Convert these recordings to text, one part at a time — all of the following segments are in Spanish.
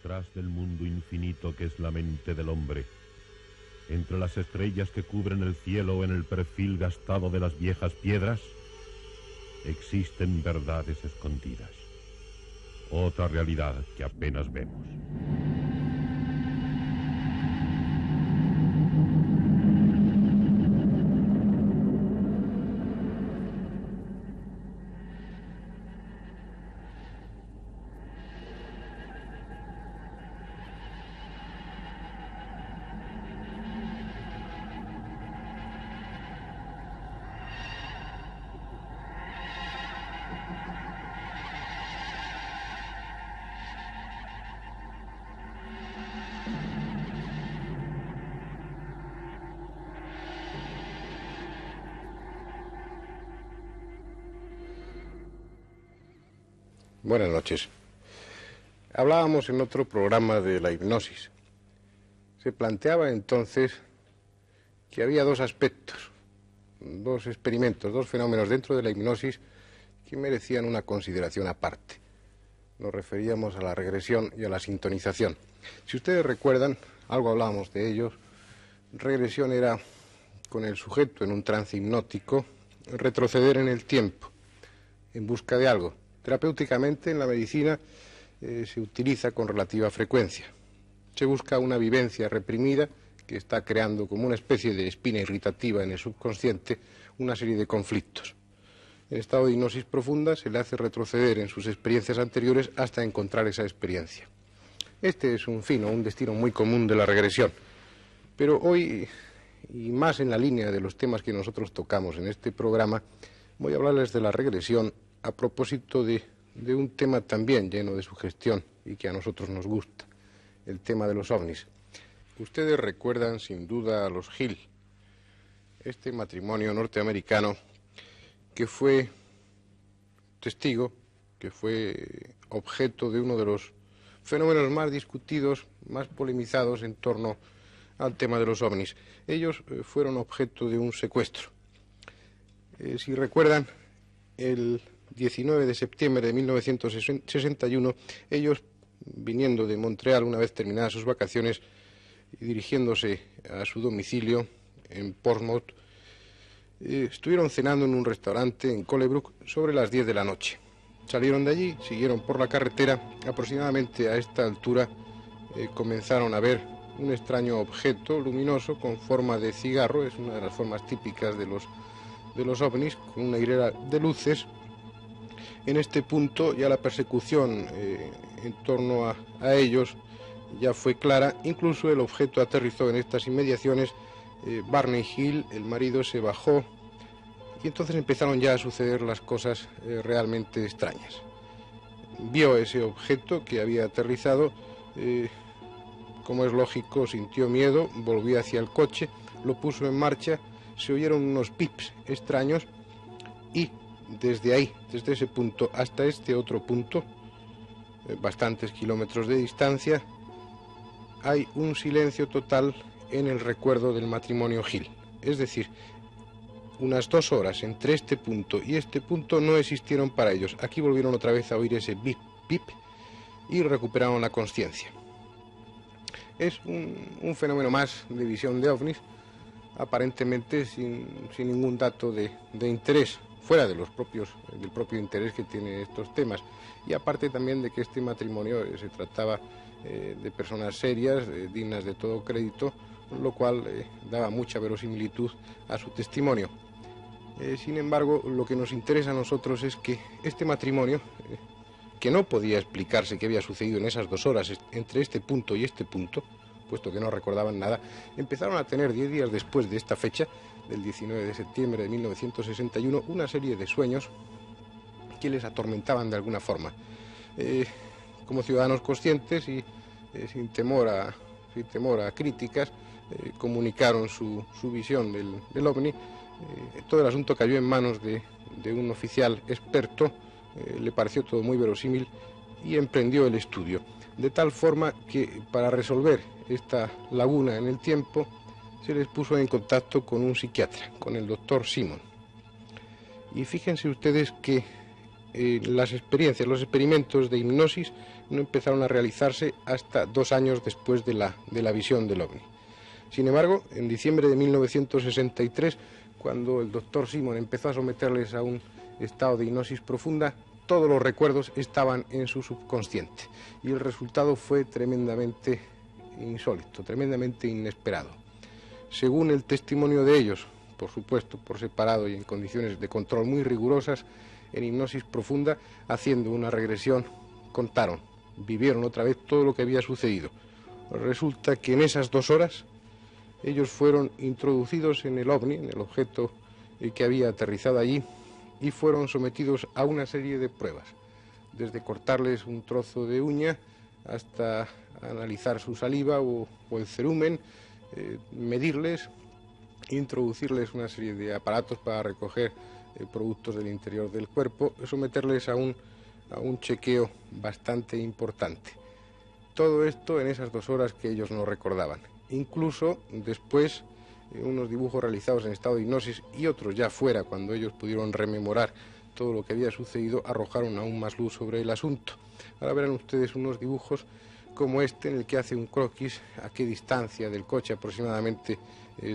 Detrás del mundo infinito que es la mente del hombre, entre las estrellas que cubren el cielo o en el perfil gastado de las viejas piedras, existen verdades escondidas. Otra realidad que apenas vemos. Buenas noches. Hablábamos en otro programa de la hipnosis. Se planteaba entonces que había dos aspectos, dos experimentos, dos fenómenos dentro de la hipnosis que merecían una consideración aparte. Nos referíamos a la regresión y a la sintonización. Si ustedes recuerdan, algo hablábamos de ellos. Regresión era, con el sujeto en un trance hipnótico, retroceder en el tiempo en busca de algo. Terapéuticamente, en la medicina, se utiliza con relativa frecuencia. Se busca una vivencia reprimida que está creando como una especie de espina irritativa en el subconsciente una serie de conflictos. En estado de hipnosis profunda se le hace retroceder en sus experiencias anteriores hasta encontrar esa experiencia. Este es un fin o un destino muy común de la regresión. Pero hoy, y más en la línea de los temas que nosotros tocamos en este programa, voy a hablarles de la regresión a propósito de un tema también lleno de sugestión y que a nosotros nos gusta, el tema de los ovnis. Ustedes recuerdan sin duda a los Hill, este matrimonio norteamericano que fue testigo, que fue objeto de uno de los fenómenos más discutidos, más polemizados en torno al tema de los ovnis. Ellos fueron objeto de un secuestro. Si recuerdan, el 19 de septiembre de 1961, ellos, viniendo de Montreal una vez terminadas sus vacaciones y dirigiéndose a su domicilio en Portsmouth, estuvieron cenando en un restaurante en Colebrook sobre las 10 de la noche. Salieron de allí, siguieron por la carretera. Aproximadamente a esta altura comenzaron a ver un extraño objeto luminoso con forma de cigarro. Es una de las formas típicas de los ovnis, con una hilera de luces. En este punto ya la persecución en torno a ellos ya fue clara. Incluso el objeto aterrizó en estas inmediaciones. Barney Hill, el marido, se bajó y entonces empezaron ya a suceder las cosas realmente extrañas. Vio ese objeto que había aterrizado, como es lógico, sintió miedo, volvió hacia el coche, lo puso en marcha, se oyeron unos pips extraños y desde ahí, desde ese punto hasta este otro punto, bastantes kilómetros de distancia, hay un silencio total en el recuerdo del matrimonio Hill. Es decir, unas 2 horas entre este punto y este punto no existieron para ellos. Aquí volvieron otra vez a oír ese bip, bip y recuperaron la consciencia. Es un fenómeno más de visión de ovnis, aparentemente sin ningún dato de interés, fuera de del propio interés que tiene estos temas. Y aparte también de que este matrimonio se trataba de personas serias, dignas de todo crédito, lo cual daba mucha verosimilitud a su testimonio. Sin embargo, lo que nos interesa a nosotros es que este matrimonio, que no podía explicarse qué había sucedido en esas 2 horas entre este punto y este punto, puesto que no recordaban nada, empezaron a tener 10 días después de esta fecha, del 19 de septiembre de 1961, una serie de sueños que les atormentaban de alguna forma. Como ciudadanos conscientes y sin temor a críticas, comunicaron su visión del ovni. Todo el asunto cayó en manos de un oficial experto, le pareció todo muy verosímil y emprendió el estudio. De tal forma que para resolver esta laguna en el tiempo se les puso en contacto con un psiquiatra, con el doctor Simon. Y fíjense ustedes que las experiencias, los experimentos de hipnosis no empezaron a realizarse hasta 2 años después de la visión del ovni. Sin embargo, en diciembre de 1963, cuando el doctor Simon empezó a someterles a un estado de hipnosis profunda, todos los recuerdos estaban en su subconsciente y el resultado fue tremendamente insólito, tremendamente inesperado. Según el testimonio de ellos, por supuesto, por separado y en condiciones de control muy rigurosas, en hipnosis profunda, haciendo una regresión, contaron, vivieron otra vez todo lo que había sucedido. Resulta que en esas 2 horas ellos fueron introducidos en el ovni, en el objeto que había aterrizado allí, y fueron sometidos a una serie de pruebas, desde cortarles un trozo de uña hasta analizar su saliva o el cerumen, medirles, introducirles una serie de aparatos para recoger productos del interior del cuerpo, someterles a un chequeo bastante importante. Todo esto en esas 2 horas que ellos no recordaban. Incluso después, unos dibujos realizados en estado de hipnosis y otros ya fuera, cuando ellos pudieron rememorar todo lo que había sucedido, arrojaron aún más luz sobre el asunto. Ahora verán ustedes unos dibujos como este, en el que hace un croquis a qué distancia del coche aproximadamente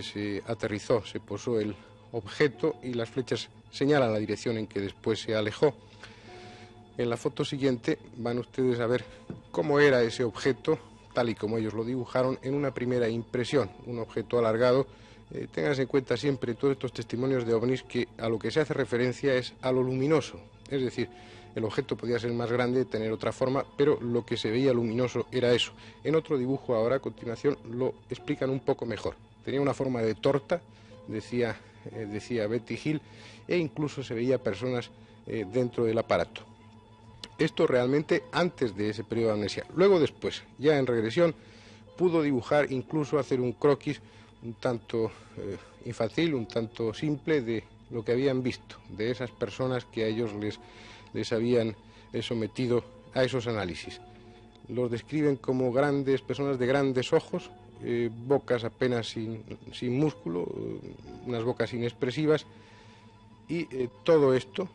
se aterrizó, se posó el objeto y las flechas señalan la dirección en que después se alejó. En la foto siguiente van ustedes a ver cómo era ese objeto, tal y como ellos lo dibujaron, en una primera impresión, un objeto alargado. Ténganse en cuenta siempre todos estos testimonios de ovnis que a lo que se hace referencia es a lo luminoso, es decir, el objeto podía ser más grande, tener otra forma, pero lo que se veía luminoso era eso. En otro dibujo ahora, a continuación, lo explican un poco mejor. Tenía una forma de torta, decía Betty Hill, e incluso se veía personas dentro del aparato. Esto realmente antes de ese periodo de amnesia. Luego después, ya en regresión, pudo dibujar, incluso hacer un croquis un tanto infantil, un tanto simple de lo que habían visto, de esas personas que a ellos les habían sometido a esos análisis. Los describen como grandes personas de grandes ojos, bocas apenas sin músculo, unas bocas inexpresivas, y todo esto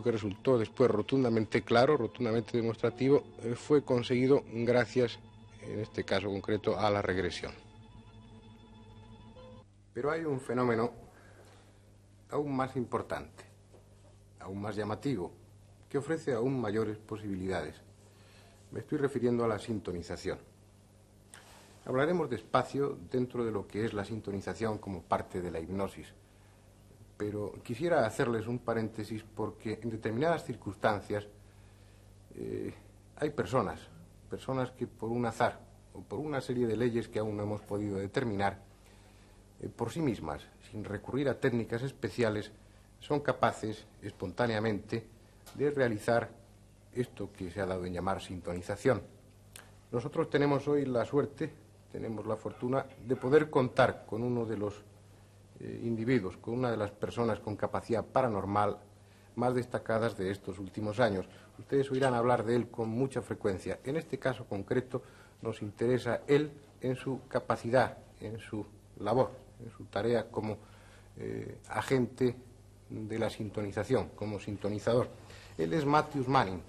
que resultó después rotundamente claro, rotundamente demostrativo, fue conseguido gracias, en este caso concreto, a la regresión. Pero hay un fenómeno aún más importante, aún más llamativo, que ofrece aún mayores posibilidades. Me estoy refiriendo a la sintonización. Hablaremos despacio dentro de lo que es la sintonización como parte de la hipnosis, pero quisiera hacerles un paréntesis porque en determinadas circunstancias hay personas que por un azar o por una serie de leyes que aún no hemos podido determinar, por sí mismas, sin recurrir a técnicas especiales, son capaces espontáneamente de realizar esto que se ha dado en llamar sintonización. Nosotros tenemos hoy la suerte, tenemos la fortuna de poder contar con uno de los individuos, con una de las personas con capacidad paranormal más destacadas de estos últimos años. Ustedes oirán hablar de él con mucha frecuencia. En este caso concreto nos interesa él en su capacidad, en su labor, en su tarea como agente de la sintonización, como sintonizador. Él es Matthew Manning.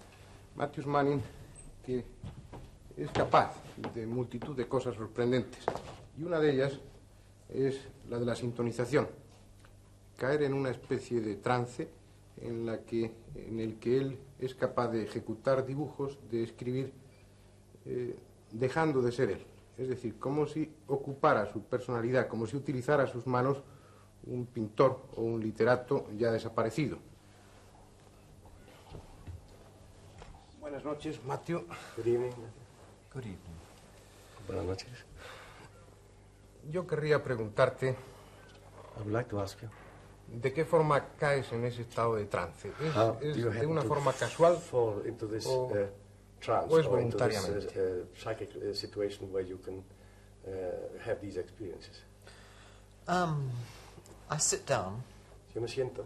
Matthew Manning, que es capaz de multitud de cosas sorprendentes, y una de ellas es la de la sintonización. Caer en una especie de trance en el que él es capaz de ejecutar dibujos, de escribir, dejando de ser él. Es decir, como si ocupara su personalidad, como si utilizara sus manos un pintor o un literato ya desaparecido. Buenas noches, Matthew. Good evening. Good evening. Buenas noches. Yo querría preguntarte, I would like to ask you, ¿de qué forma caes en ese estado de trance? ¿Es you de happen una to forma casual fall into this trance o es or into this voluntariamente? psychic situation where you can have these experiences? I sit down Yo me siento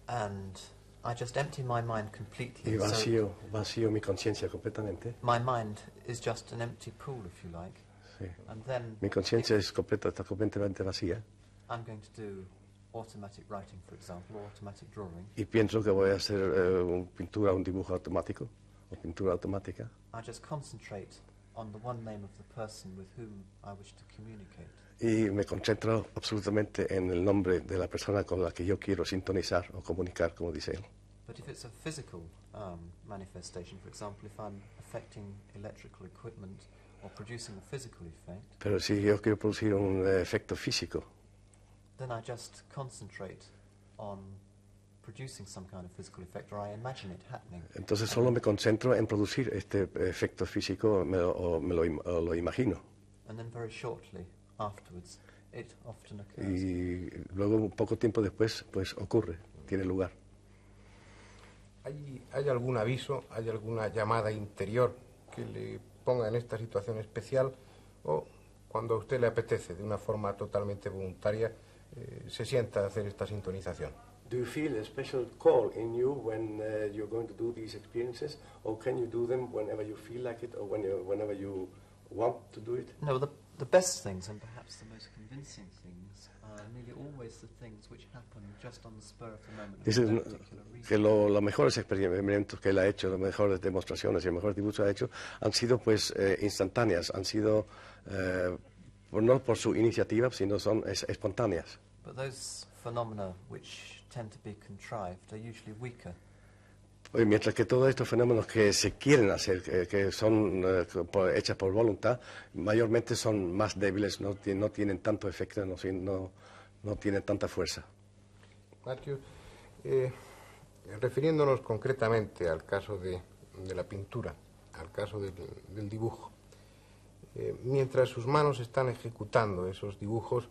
and I just empty my mind completely. y vacío mi conciencia completamente. My mind is just an empty pool, if you like. Sí. And then Mi conciencia está completamente vacía. I'm going to do automatic writing, for example, or automatic drawing, y pienso que voy a hacer pintura, un dibujo automático o pintura automática, I just concentrate on the one name of the person with whom I wish to communicate. y me concentro absolutamente en el nombre de la persona con la que yo quiero sintonizar o comunicar, como dice él. But if it's a physical manifestation, for example, if I'm affecting electrical equipment or producing a physical effect, Pero si yo quiero producir un efecto físico, then I just concentrate on producing some kind of physical effect, or I imagine it happening. entonces solo me concentro en producir este efecto físico o lo imagino. And then very shortly afterwards, it often occurs. Y luego, un poco tiempo después, pues ocurre, tiene lugar. ¿Hay algún aviso, hay alguna llamada interior que le ponga en esta situación especial, o cuando a usted le apetece, de una forma totalmente voluntaria, se sienta a hacer esta sintonización? Do you feel a special call in you when you're going to do these experiences, or can you do them whenever you feel like it, or whenever you want to do it? No, the best things, and perhaps the most convincing things, are nearly always the things which happen just on the spur of the moment. Dice for no particular reason. que los mejores experimentos que él ha hecho, las mejores demostraciones y los mejores dibujos que ha hecho han sido pues instantáneas, han sido no por su iniciativa, sino son espontáneas. But those phenomena which tend to be contrived are usually weaker. Mientras que todos estos fenómenos que se quieren hacer, que son hechas por voluntad, mayormente son más débiles, no tienen tanto efecto, no tienen tanta fuerza. Matthew, refiriéndonos concretamente al caso de la pintura, al caso del dibujo, mientras sus manos están ejecutando esos dibujos,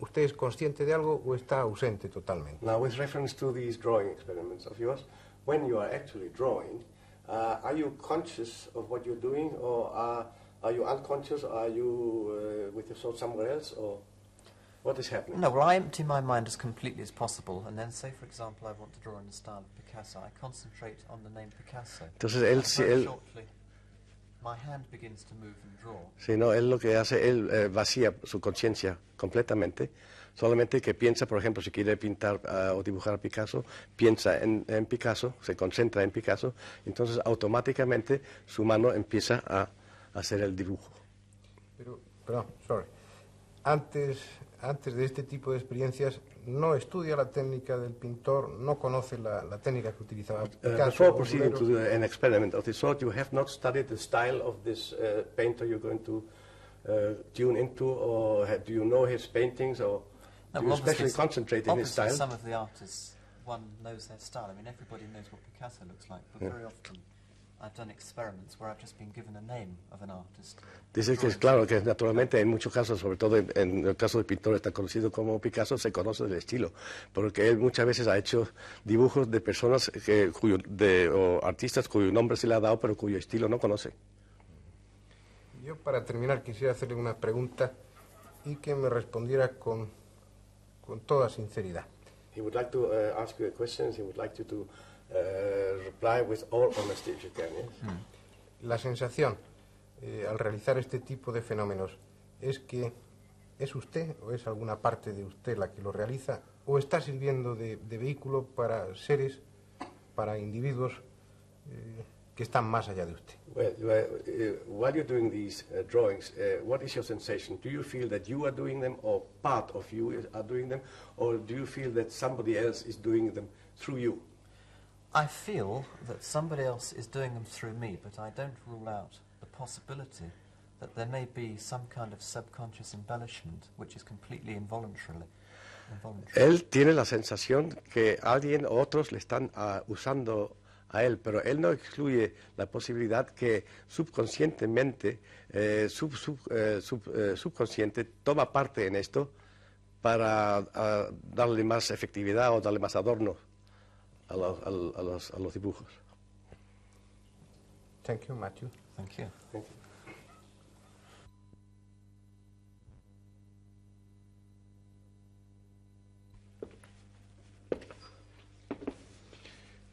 ¿usted es consciente de algo o está ausente totalmente? Now, with reference to these drawing experiments of yours, when you are actually drawing, are you conscious of what you're doing, or are you unconscious, or are you with your thoughts somewhere else, or what is happening? No, well, I empty my mind as completely as possible, and then say, for example, I want to draw in the style of Picasso. I concentrate on the name Picasso. Entonces, And very shortly, my hand begins to move and draw. Sí, no, él lo que hace, él vacía su conciencia completamente, solamente que piensa, por ejemplo, si quiere pintar o dibujar a Picasso, piensa en Picasso, se concentra en Picasso, entonces automáticamente su mano empieza a hacer el dibujo. Perdón, sorry. Antes de este tipo de experiencias, no estudia la técnica del pintor, no conoce la técnica que utilizaba Picasso. Before proceeding to an experiment of this sort, you have not studied the style of this painter you're going to tune into, or do you know his paintings, or do you especially concentrate in his style? Some of the artists, one knows their style. I mean, everybody knows what Picasso looks like, but very often I've done experiments where I've just been given a name of an artist. Dice que es claro que naturalmente en muchos casos, sobre todo en el caso de pintores tan conocidos como Picasso, se conoce el estilo, porque él muchas veces ha hecho dibujos de personas o artistas cuyo nombre se le ha dado pero cuyo estilo no conoce. Yo, para terminar, quisiera hacerle una pregunta y que me respondiera con toda sinceridad. He would like to ask you a question. He would like you to reply with all honesty, if you can. Yes? La sensación al realizar este tipo de fenómenos es que es usted o es alguna parte de usted la que lo realiza, o está sirviendo de vehículo para seres, para individuos que están más allá de usted. Well, while you're doing these drawings, what is your sensation? Do you feel that you are doing them, or part of you are doing them, or do you feel that somebody else is doing them through you? I feel that somebody else is doing them through me, but I don't rule out the possibility that there may be some kind of subconscious embellishment which is completely involuntary. Él tiene la sensación que alguien o otros le están usando a él, pero él no excluye la posibilidad que subconscientemente, subconsciente toma parte en esto para darle más efectividad o darle más adorno a los dibujos. Thank you, Matthew. Thank you. Thank you.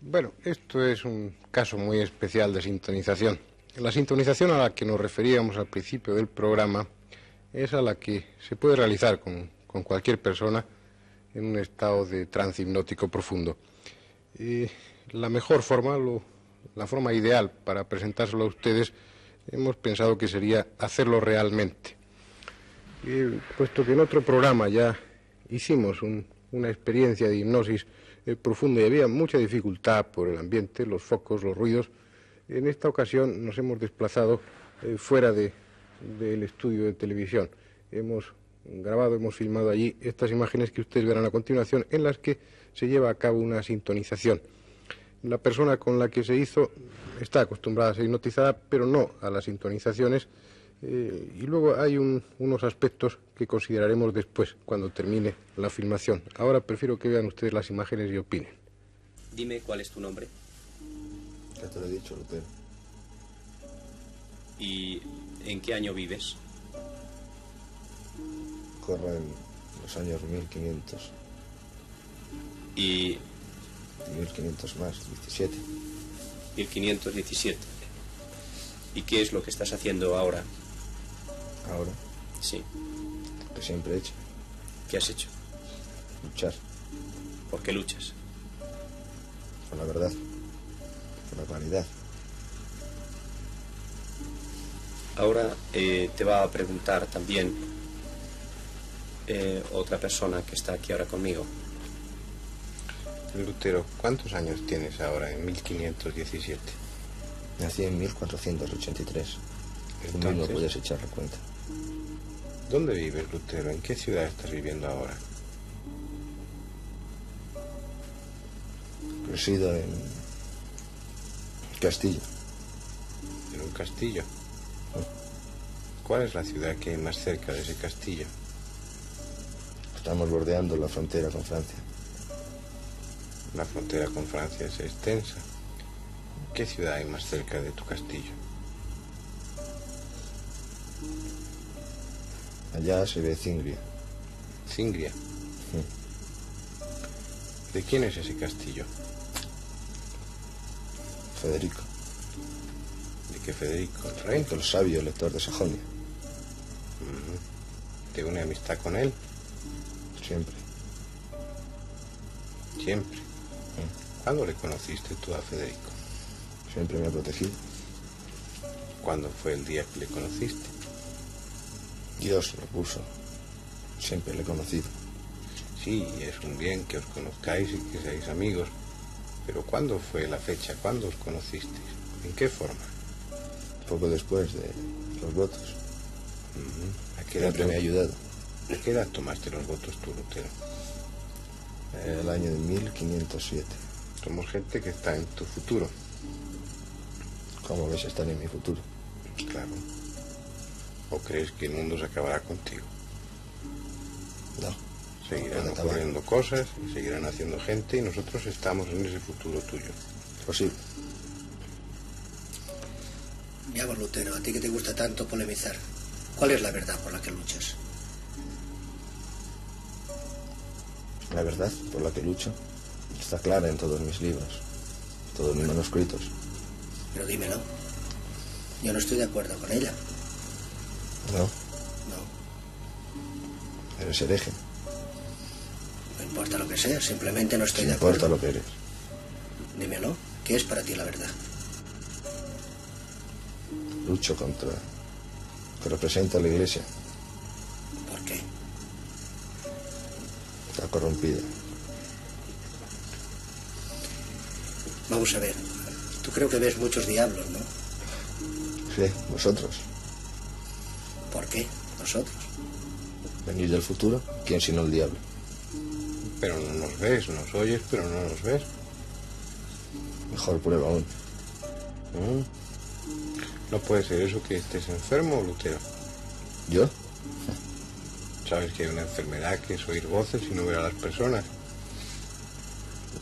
Bueno, esto es un caso muy especial de sintonización. La sintonización a la que nos referíamos al principio del programa es a la que se puede realizar con con cualquier persona en un estado de trance hipnótico profundo. La mejor forma, la forma ideal para presentárselo a ustedes, hemos pensado que sería hacerlo realmente. Puesto que en otro programa ya hicimos una experiencia de hipnosis profunda y había mucha dificultad por el ambiente, los focos, los ruidos, en esta ocasión nos hemos desplazado fuera del estudio de televisión. Hemos grabado, hemos filmado allí estas imágenes que ustedes verán a continuación, en las que se lleva a cabo una sintonización. La persona con la que se hizo está acostumbrada a ser hipnotizada, pero no a las sintonizaciones, y luego hay unos aspectos que consideraremos después, cuando termine la filmación. Ahora prefiero que vean ustedes las imágenes y opinen. Dime cuál es tu nombre. Ya te lo he dicho, Lutero. ¿Y en qué año vives? Corren los años 1500. Y 1500 más, 17. 1517. ¿Y qué es lo que estás haciendo ahora? Ahora, Sí. lo que siempre he hecho, ¿Qué has hecho? luchar ¿Por qué luchas? por la verdad, por la claridad. Ahora te va a preguntar también otra persona que está aquí ahora conmigo. Lutero, ¿cuántos años tienes ahora en 1517? Nací en 1483. Tú mismo Entonces, puedes echar la cuenta. ¿dónde vives, Lutero? ¿En qué ciudad estás viviendo ahora? Resido en Castillo. En un castillo. ¿Cuál es la ciudad que hay más cerca de ese castillo? Estamos bordeando la frontera con Francia. La frontera con Francia es extensa. ¿Qué ciudad hay más cerca de tu castillo? Allá se ve Cingria. Cingria. ¿De quién es ese castillo? Federico, ¿De qué Federico? ¿El rey? el sabio elector de Sajonia. ¿Te une amistad con él? Siempre. Siempre. ¿Cuándo le conociste tú a Federico? Siempre me ha protegido. ¿Cuándo fue el día que le conociste? Dios lo puso. Siempre le he conocido. Sí, es un bien que os conozcáis y que seáis amigos. Pero ¿cuándo fue la fecha? ¿Cuándo os conocisteis? ¿En qué forma? Poco después de los votos. ¿A qué edad, Siempre me ha ayudado. ¿A qué edad tomaste los votos tú, Lutero? El año de 1507. Somos gente que está en tu futuro. ¿Cómo ves estar en mi futuro? Claro. ¿O crees que el mundo se acabará contigo? No. Seguirán Puede acabar. ocurriendo cosas y seguirán haciendo gente y nosotros estamos en ese futuro tuyo. Posible. Veamos, Lutero, a ti que te gusta tanto polemizar, ¿cuál es la verdad por la que luchas? La verdad por la que lucho está clara en todos mis libros, todos mis manuscritos. Pero dímelo. Yo no estoy de acuerdo con ella. No, No, eres hereje. no importa lo que sea, simplemente no estoy No de importa acuerdo. lo que eres. Dímelo, ¿qué es para ti la verdad? Lucho contra lo que representa la Iglesia, ¿Por qué? está corrompida. Vamos a ver, tú creo que ves muchos diablos, ¿no? Sí, vosotros. ¿Por qué? Nosotros. Venís del futuro, ¿quién sino el diablo? Pero no nos ves, nos oyes, pero no nos ves. Mejor prueba aún. No puede ser eso que estés enfermo, Lutero. ¿Yo? Sabes que hay una enfermedad que es oír voces y no ver a las personas.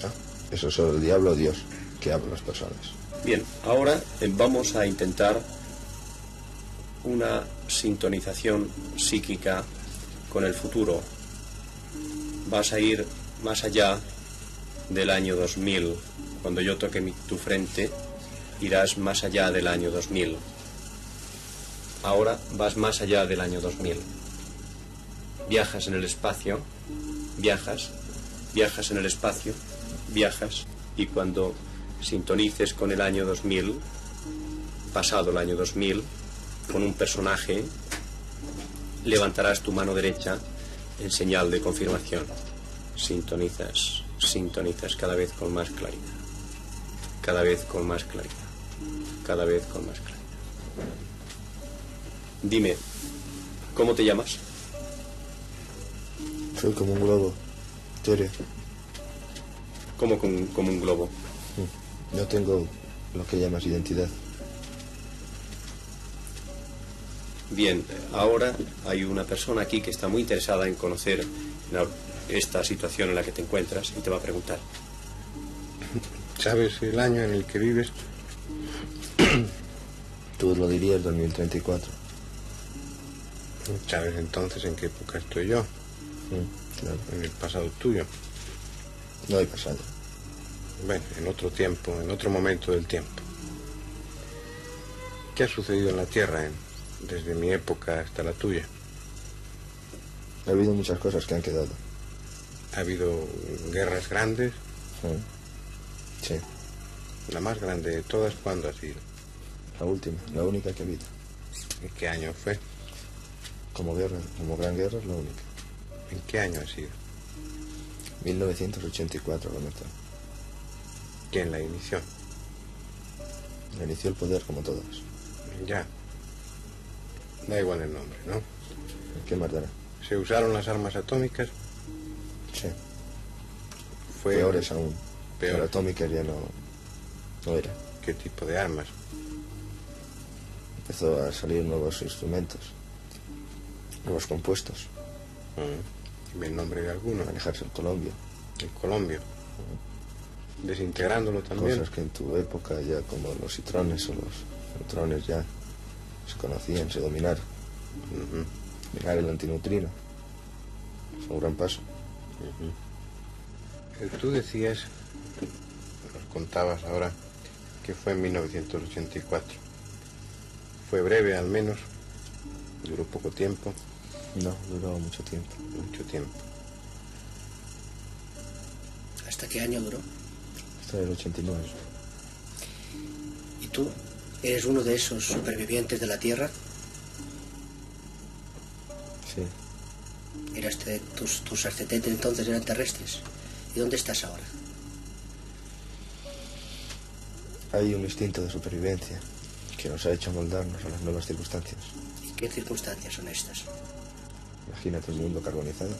No. Eso es solo el diablo o Dios que habla a las personas. Bien, ahora vamos a intentar una sintonización psíquica con el futuro. Vas a ir más allá del año 2000. Cuando yo toque tu frente, irás más allá del año 2000. Ahora vas más allá del año 2000. Viajas en el espacio, viajas en el espacio, viajas, y cuando sintonices con el año 2000, pasado el año 2000, con un personaje, levantarás tu mano derecha en señal de confirmación. Sintonizas cada vez con más claridad, cada vez con más claridad, cada vez con más claridad. Dime, ¿cómo te llamas? Soy como un globo, Teoría. ¿Cómo como un globo? No tengo lo que llamas identidad. Bien, ahora hay una persona aquí que está muy interesada en conocer esta situación en la que te encuentras y te va a preguntar. ¿Sabes el año en el que vives? Tú lo dirías 2034. ¿Sabes entonces en qué época estoy yo? Claro. En el pasado tuyo. No hay pasado. Bueno, en otro tiempo, en otro momento del tiempo. ¿Qué ha sucedido en la Tierra desde mi época hasta la tuya? Ha habido muchas cosas que han quedado. ¿Ha habido guerras grandes? Sí. La más grande de todas, ¿cuándo ha sido? La última, la única que ha habido. ¿En qué año fue? Como guerra, como gran guerra es la única. ¿En qué año ha sido? 1984 la meta. ¿Quién la inició? La inició el poder como todas. Ya. Da igual el nombre, ¿no? ¿Qué más dará? ¿Se usaron las armas atómicas? Sí. Fue Peores aún. Peor. La atómica ya no era. ¿Qué tipo de armas? Empezó a salir nuevos instrumentos, nuevos compuestos. ¿Dime el nombre de alguno? Manejarse el colombio. El colombio. Desintegrándolo también. Cosas que en tu época ya como los citrones o los neutrones ya se conocían, se dominaron. Mirar el antineutrino. Es un gran paso. Tú decías, nos contabas ahora, que fue en 1984. Fue breve al menos, duró poco tiempo. No, duró mucho tiempo. Mucho tiempo. ¿Hasta qué año duró? Hasta el 89. ¿Y tú? ¿Eres uno de esos supervivientes de la Tierra? Sí. ¿Tus ascendentes entonces eran terrestres? ¿Y dónde estás ahora? Hay un instinto de supervivencia que nos ha hecho moldarnos a las nuevas circunstancias. ¿Y qué circunstancias son estas? Imagínate un mundo carbonizado.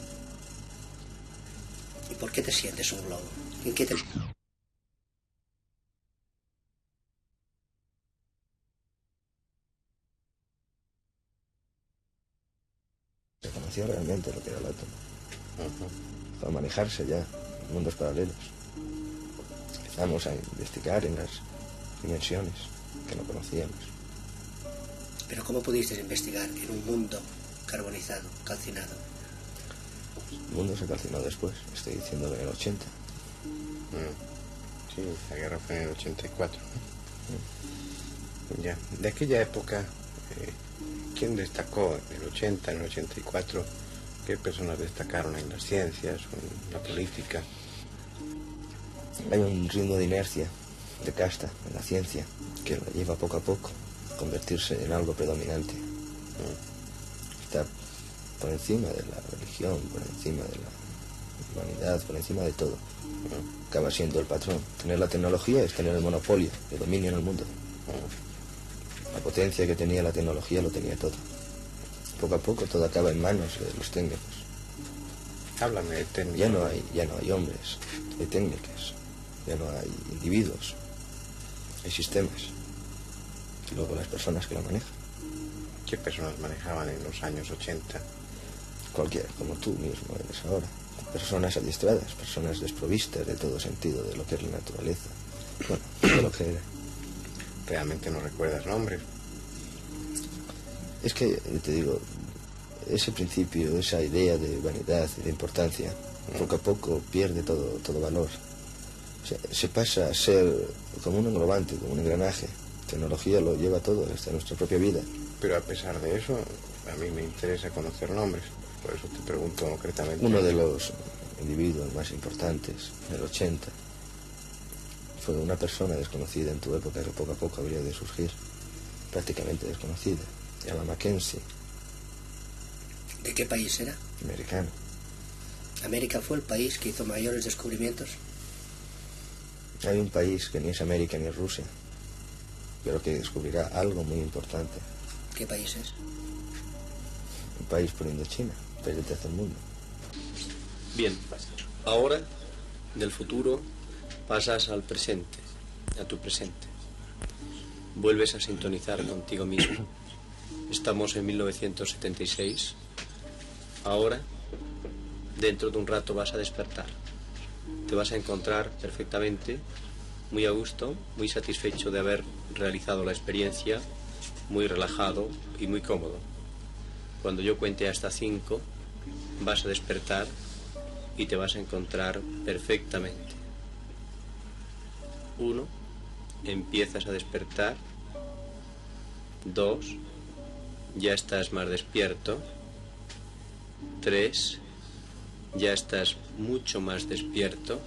¿Y por qué te sientes un globo? ¿En qué te... Se conocía realmente lo que era el átomo. Empezó a manejarse ya en mundos paralelos. Empezamos a investigar en las dimensiones que no conocíamos. ¿Pero cómo pudiste investigar en un mundo carbonizado, calcinado? El mundo se calcinó después, estoy diciendo en el 80. Sí, la guerra fue en el 84. Ya, de aquella época, ¿quién destacó en el 80, en el 84? ¿Qué personas destacaron en las ciencias o en la política? Hay un ritmo de inercia, de casta, en la ciencia, que lo lleva poco a poco a convertirse en algo predominante. Está por encima de la religión, por encima de la humanidad, por encima de todo. Acaba siendo el patrón. Tener la tecnología es tener el monopolio, el dominio en el mundo. La potencia que tenía la tecnología lo tenía todo. Poco a poco todo acaba en manos de los técnicos. Háblame de técnicos. Ya no hay hombres, hay técnicas. Ya no hay individuos, hay sistemas. Y luego las personas que lo manejan. ¿Qué personas manejaban en los años 80? Cualquiera, como tú mismo eres ahora. Personas adiestradas, personas desprovistas de todo sentido de lo que es la naturaleza. Bueno, de lo que era. ¿Realmente no recuerdas nombres? Es que, te digo, ese principio, esa idea de vanidad y de importancia, poco a poco pierde todo valor. O sea, se pasa a ser como un englobante, como un engranaje. La tecnología lo lleva todo hasta nuestra propia vida. Pero a pesar de eso, a mí me interesa conocer nombres. Por eso te pregunto concretamente. Uno de los individuos más importantes del 80 fue una persona desconocida en tu época, que poco a poco habría de surgir, prácticamente desconocida. Se llama Mackenzie. ¿De qué país era? Americano. ¿América fue el país que hizo mayores descubrimientos? Hay un país que ni es América ni es Rusia, pero que descubrirá algo muy importante. ¿Qué país es? Un país por Indochina, un país del tercer mundo. Bien, ahora del futuro pasas al presente, a tu presente. Vuelves a sintonizar contigo mismo. Estamos en 1976. Ahora, dentro de un rato vas a despertar. Te vas a encontrar perfectamente, muy a gusto, muy satisfecho de haber realizado la experiencia, muy relajado y muy cómodo. Cuando yo cuente hasta 5, vas a despertar y te vas a encontrar perfectamente. 1, empiezas a despertar. 2, ya estás más despierto. 3, ya estás mucho más despierto.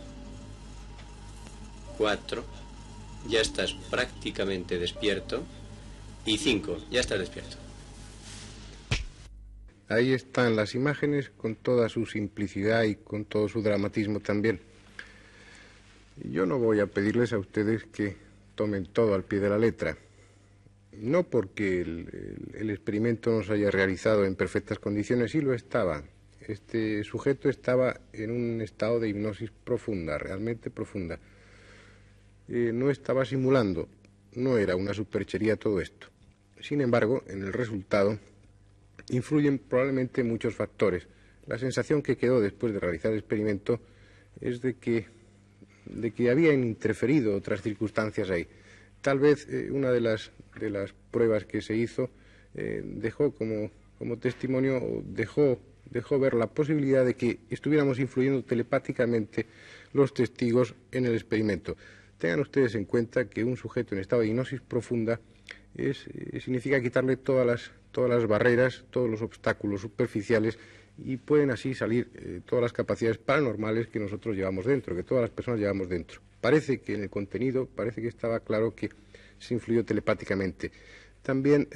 4, ya estás prácticamente despierto. Y 5, ya estás despierto. Ahí están las imágenes con toda su simplicidad y con todo su dramatismo también. Yo no voy a pedirles a ustedes que tomen todo al pie de la letra. No porque el experimento no se haya realizado en perfectas condiciones, sí lo estaba. Este sujeto estaba en un estado de hipnosis profunda, realmente profunda. No estaba simulando, no era una superchería todo esto. Sin embargo, en el resultado influyen probablemente muchos factores. La sensación que quedó después de realizar el experimento es de que habían interferido otras circunstancias ahí. Tal vez una de las pruebas que se hizo dejó como testimonio, dejó ver la posibilidad de que estuviéramos influyendo telepáticamente los testigos en el experimento. Tengan ustedes en cuenta que un sujeto en estado de hipnosis profunda significa quitarle todas las barreras, todos los obstáculos superficiales, y pueden así salir todas las capacidades paranormales que nosotros llevamos dentro, que todas las personas llevamos dentro. Parece que en el contenido, parece que estaba claro que se influyó telepáticamente. También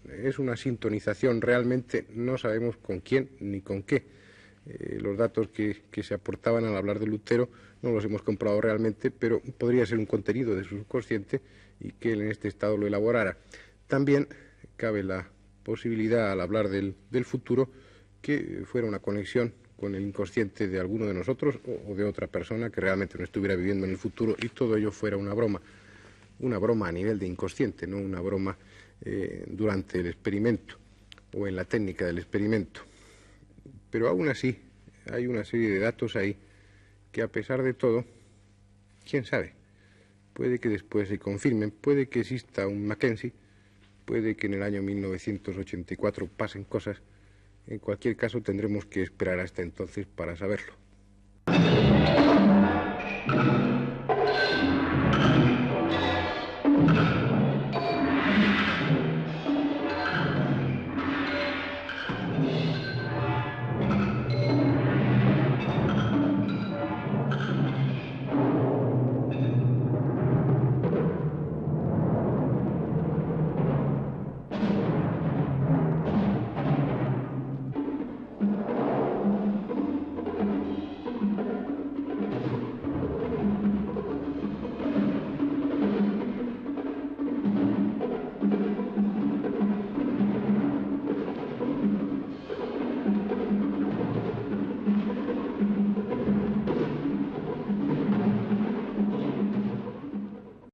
es una sintonización, realmente no sabemos con quién ni con qué. Los datos que se aportaban al hablar de Lutero no los hemos comprobado realmente, pero podría ser un contenido de su subconsciente y que él en este estado lo elaborara. También cabe la posibilidad, al hablar del futuro, que fuera una conexión con el inconsciente de alguno de nosotros o de otra persona que realmente no estuviera viviendo en el futuro, y todo ello fuera una broma a nivel de inconsciente, no una broma durante el experimento o en la técnica del experimento. Pero aún así hay una serie de datos ahí que, a pesar de todo, quién sabe, puede que después se confirmen, puede que exista un Mackenzie, puede que en el año 1984 pasen cosas. En cualquier caso tendremos que esperar hasta entonces para saberlo.